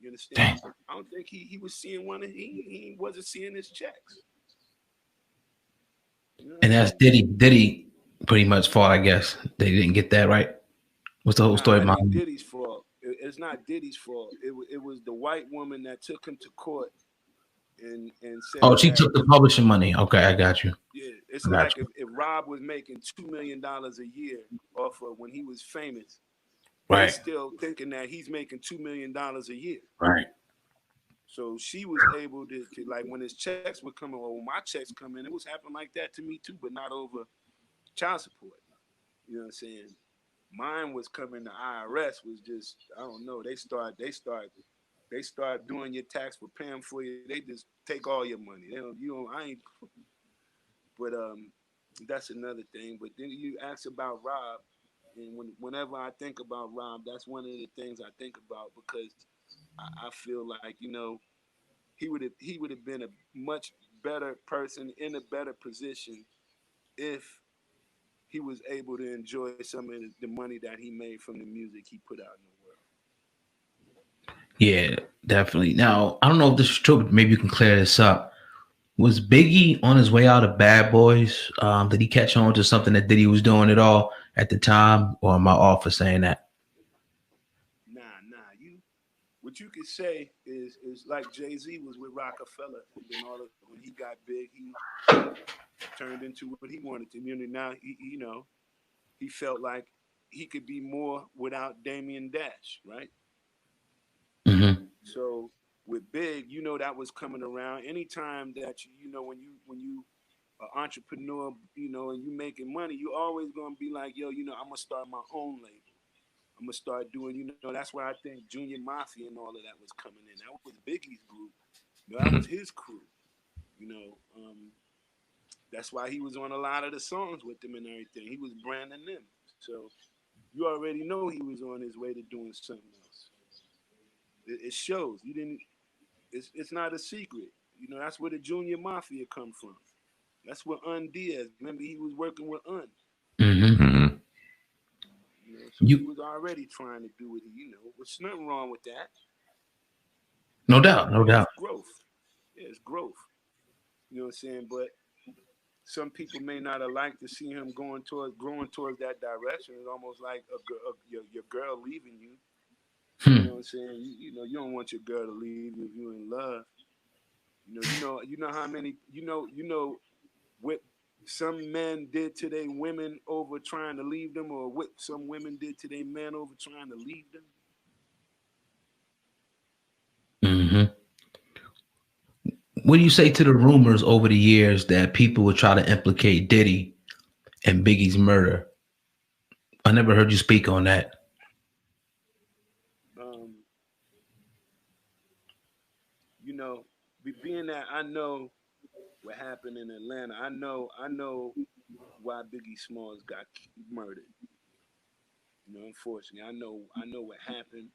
You understand? Damn. I don't think he was seeing one. He wasn't seeing his checks. You know what I And that's mean? Diddy pretty much fault, I guess. They didn't get that right. What's the whole Nah, story it ain't behind it? Diddy's fault. It's not Diddy's fault. It was the white woman that took him to court and said Oh, she that took the publishing money. Okay, I got you. yeah, it's I got like you. if Rob was making $2 million a year off of when he was famous, they Right, still thinking that he's making $2 million a year. right. So she was able to like when his checks were coming, or when my checks come in, it was happening like that to me too, but not over child support. You know what I'm saying? Mine was coming. The IRS was just I don't know. They start doing your tax for paying for you. They just take all your money. They don't. You don't. I ain't. But that's another thing. But then you ask about Rob, and whenever I think about Rob, that's one of the things I think about because I feel like he would have been a much better person in a better position if he was able to enjoy some of the money that he made from the music he put out in the world. Yeah, definitely. Now, I don't know if this is true, but maybe you can clear this up. Was Biggie on his way out of Bad Boys? Did he catch on to something that Diddy was doing at all at the time, or am I off for saying that? Nah. What you could say is like Jay-Z was with Rockefeller, and then when he got big, he turned into what he wanted to. Now he felt like he could be more without Damian Dash, right? Hmm. So with Big, that was coming around. Anytime that when you an entrepreneur, and you making money, you always gonna be like, yo, I'm gonna start my own label. I'm gonna start doing, that's why I think Junior Mafia and all of that was coming in. That was Biggie's group. That was his crew. You know, um, that's why he was on a lot of the songs with them and everything. He was branding them. So you already know he was on his way to doing something else. It shows. You didn't. It's not a secret. That's where the Junior Mafia come from. That's where Un Diaz. Remember, he was working with Un. Hmm. Mm-hmm. So he You, was already trying to do it. There's nothing wrong with that. no doubt, no It's doubt. growth. Yeah, it's growth. You know what I'm saying? But some people may not have liked to see him growing towards that direction. It's almost like your girl leaving you. You know Hmm. what I'm saying? You don't want your girl to leave you if you're in love. You know how many what some men did to their women over trying to leave them, or what some women did to their men over trying to leave them. Hmm. What do you say to the rumors over the years that people would try to implicate Diddy in Biggie's murder? I never heard you speak on that. Um, being that I know what happened in Atlanta, I know why Biggie Smalls got murdered. Unfortunately, I know what happened.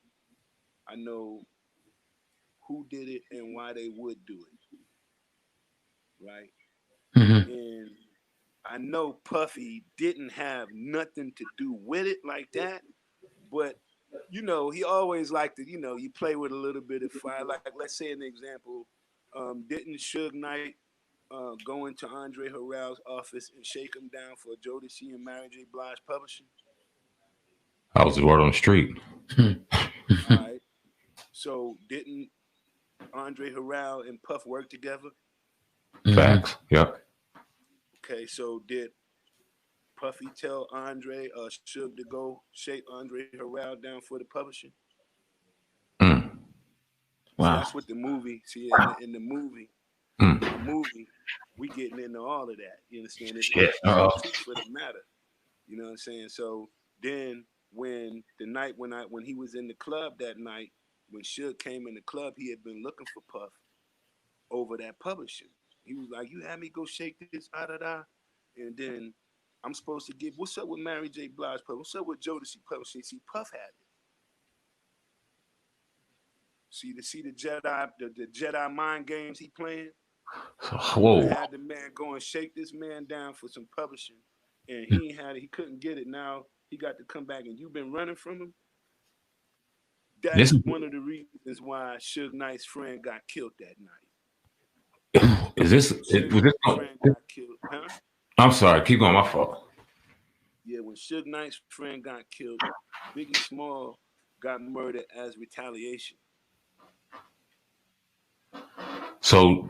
I know who did it and why they would do it, right? Hmm. And I know Puffy didn't have nothing to do with it like that, but he always liked to, you play with a little bit of fire. Like, let's say an example, didn't Suge Knight go into Andre Harrell's office and shake him down for Jodeci and Mary J. Blige publishing? I was the word on the street. All right. So didn't Andre Harrell and Puff work together? Hmm. Facts. Yep. Okay. So did Puffy tell Andre Suge to go shake Andre Harrell down for the publishing? Mm. See, Wow. that's what the movie. See, in the movie, in the Mm. movie, we getting into all of that. You understand? It's Shit. it's the truth of the matter. You know what I'm saying? So then, when the night when he was in the club that night, when Suge came in the club, he had been looking for Puff over that publishing. He was like, "You had me go shake this, da da da," and then I'm supposed to give. What's up with Mary J. Blige Puff? What's up with Jodeci publishing? See, Puff had it. See the the Jedi mind games he playing. So, He would have whoa. had the man go and shake this man down for some publishing, and he ain't had it. He couldn't get it. Now he got to come back, and you've been running from him. This That's is one of the reasons why Suge Knight's friend got killed that night. is this When it, Suge was this? Knight's friend got killed, huh? I'm sorry. Keep going. My fault. Yeah, when Suge Knight's friend got killed, Biggie Small got murdered as retaliation. So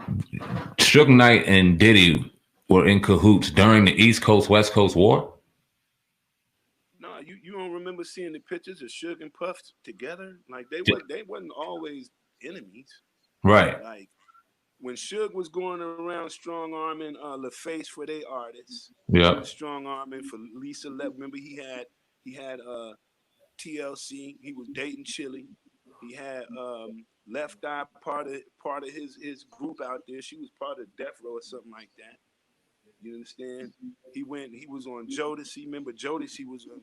Suge Knight and Diddy were in cahoots during the East Coast West Coast War. No, you don't remember seeing the pictures of Suge and Puff together? Like they wasn't always enemies. Right. Like when Suge was going around strong arming LaFace for their artists, he Yeah. was strong arming for Lisa. Remember he had TLC. He was dating Chili. He had Left Eye part of his group out there. She was part of Death Row or something like that. You understand? He was on Jodeci. Remember Jodeci was on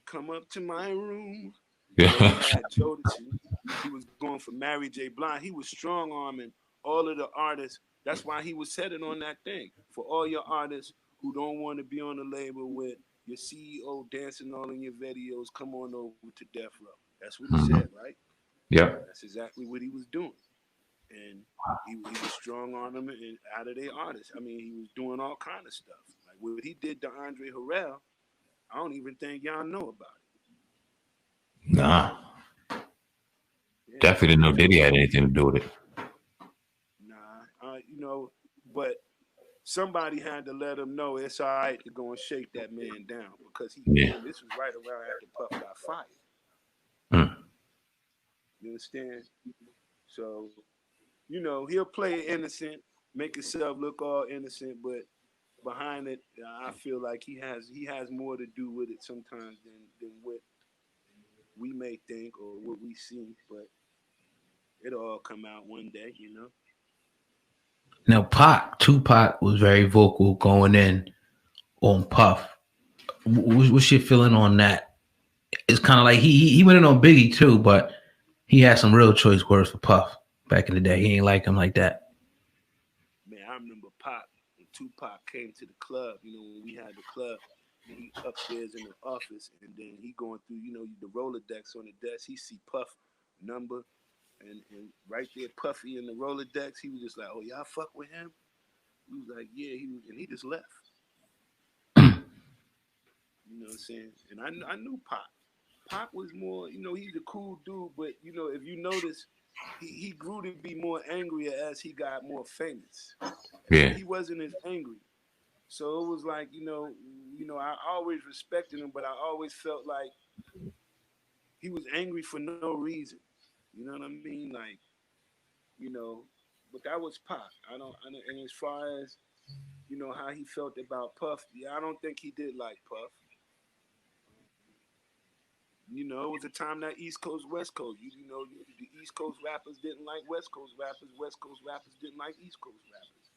Come Up to My Room. So he Yeah. had Jodeci. He was going for Mary J. Blige. He was strong arming all of the artists. That's why he was setting on that thing. For all your artists who don't want to be on the label with your CEO dancing all in your videos, come on over to Death Row. That's what he Mhm. said, right? Yeah. That's exactly what he was doing. And he was strong on them and out of their artists. I mean, he was doing all kind of stuff. Like what he did to Andre Harrell, I don't even think y'all know about Nah. it. Yeah, Definitely didn't know Diddy had anything to do with it. nah, but somebody had to let him know it's all right to go and shake that man down because he Yeah. and this was right around after Puff got fired. Mm. You understand? So he'll play innocent, make himself look all innocent, but behind it, I feel like he has more to do with it sometimes than what we may think or what we see. But it'll all come out one day. Now, Tupac was very vocal going in on Puff. What's your feeling on that? It's kind of like he went in on Biggie too, but he had some real choice words for Puff back in the day. He ain't like him like that. Man, I remember Pac when Tupac came to the club. When we had the club, and he upstairs in the office, and then he going through the Rolodex on the desk. He see Puff number, and right there, Puffy in the Rolodex. He was just like, "Oh, y'all fuck with him." He was like, "Yeah." And he just left. You know what I'm saying? And I knew Pac. Pac was more, he's a cool dude, but if you notice, he grew to be more angrier as he got more famous. Yeah. He wasn't as angry. So it was like, I always respected him, but I always felt like he was angry for no reason. You know what I mean? Like, you know, but that was Pac. And as far as, how he felt about Puff, yeah, I don't think he did like Puff. It was a time that East Coast, West Coast. The East Coast rappers didn't like West Coast rappers. West Coast rappers didn't like East Coast rappers.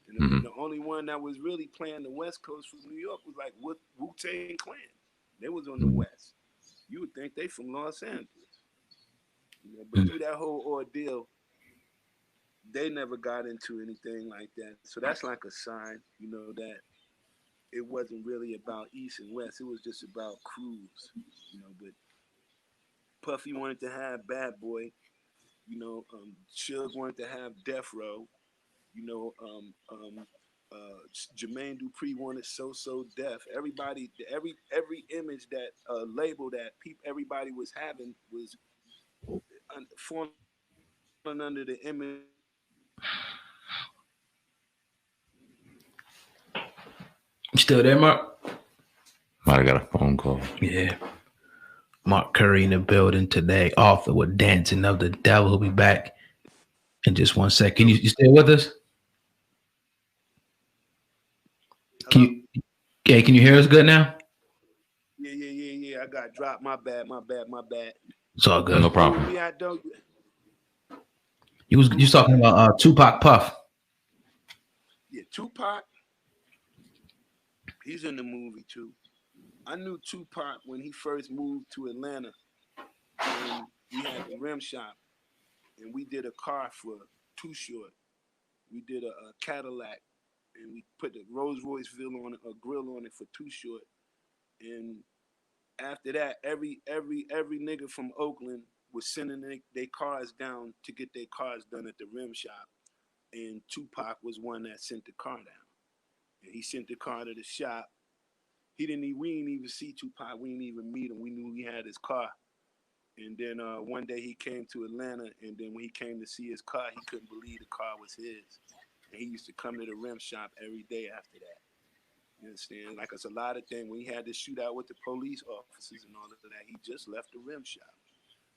And Hmm. the only one that was really playing the West Coast from New York was like Wu-Tang Clan. They was on the West. You would think they from Los Angeles. But through that whole ordeal, they never got into anything like that. So that's like a sign, that it wasn't really about East and West. It was just about crews. But Puffy wanted to have Bad Boy. Suge wanted to have Death Row. You know, Jermaine Dupri wanted So Def. Every image that label that everybody was having was falling under the image of You still there, Mark? Might have got a phone call. Yeah. Mark Curry in the building today. Author with Dancing of the Devil. He'll be back in just 1 second. You still with us? Can hello. you? Okay, can you hear us good now? Yeah. I got dropped. My bad. It's all No good. Where were problem. we at though? You was talking At? about Tupac Puff. Yeah, Tupac. He's in the movie too. I knew Tupac when he first moved to Atlanta, and we had the rim shop, and we did a car for Too Short. We did a Cadillac, and we put the Rolls Royce grill on it for Too Short. And after that, every nigga from Oakland was sending their cars down to get their cars done at the rim shop, and Tupac was one that sent the car down. And he sent the car to the shop. We didn't even see Tupac. We didn't even meet him. We knew he had his car. And then one day he came to Atlanta, and then when he came to see his car, he couldn't believe the car was his. And he used to come to the rim shop every day after that. You understand? Like, it's a lot of things. When he had this shootout with the police officers and all of that, he just left the rim shop.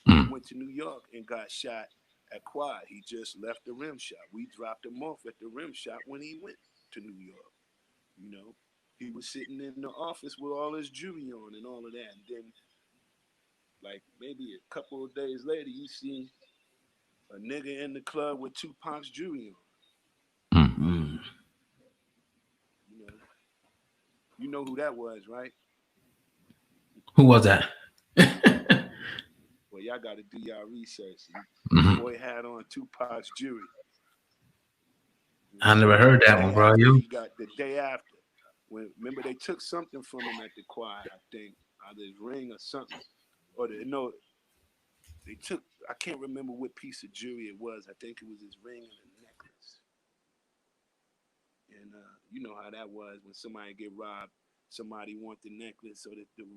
He went to New York and got shot at Quad. He just left the rim shop. We dropped him off at the rim shop when he went to New York. You know, he was sitting in the office with all his jewelry on and all of that. And then, like, maybe a couple of days later, you see a nigga in the club with Tupac's jewelry on. Mm-hmm. You know who that was, right? Who was that? Well, y'all got to do y'all research. Mm-hmm. Boy had on Tupac's jewelry. I never heard that one, bro. He got the day after. Remember, they took something from him at the choir, I think, either his ring or something. Or they took, I can't remember what piece of jewelry it was. I think it was his ring and a necklace. And you know how that was when somebody get robbed. Somebody want the necklace or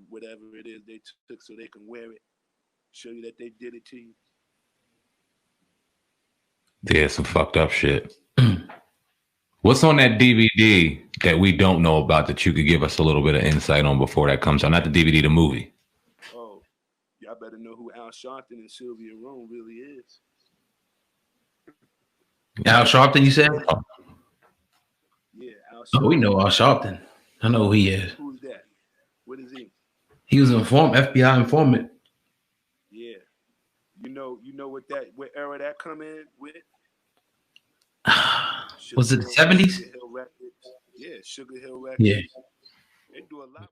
whatever it is they took so they can wear it. Show you that they did it to you. Yeah, some fucked up shit. What's on that DVD that we don't know about that you could give us a little bit of insight on before that comes out? Not the DVD, the movie. Oh, y'all better know who Al Sharpton and Sylvia Rome really is. Al Sharpton, you said? Yeah, Al Sharpton. Oh, we know Al Sharpton. I know who he is. Who's that? What is he? He was an FBI informant. Yeah. You know what era that come in with? Was it the 70s? Sugar Hill Records. Yeah, Sugar Hill Records. Yeah. They do a lot.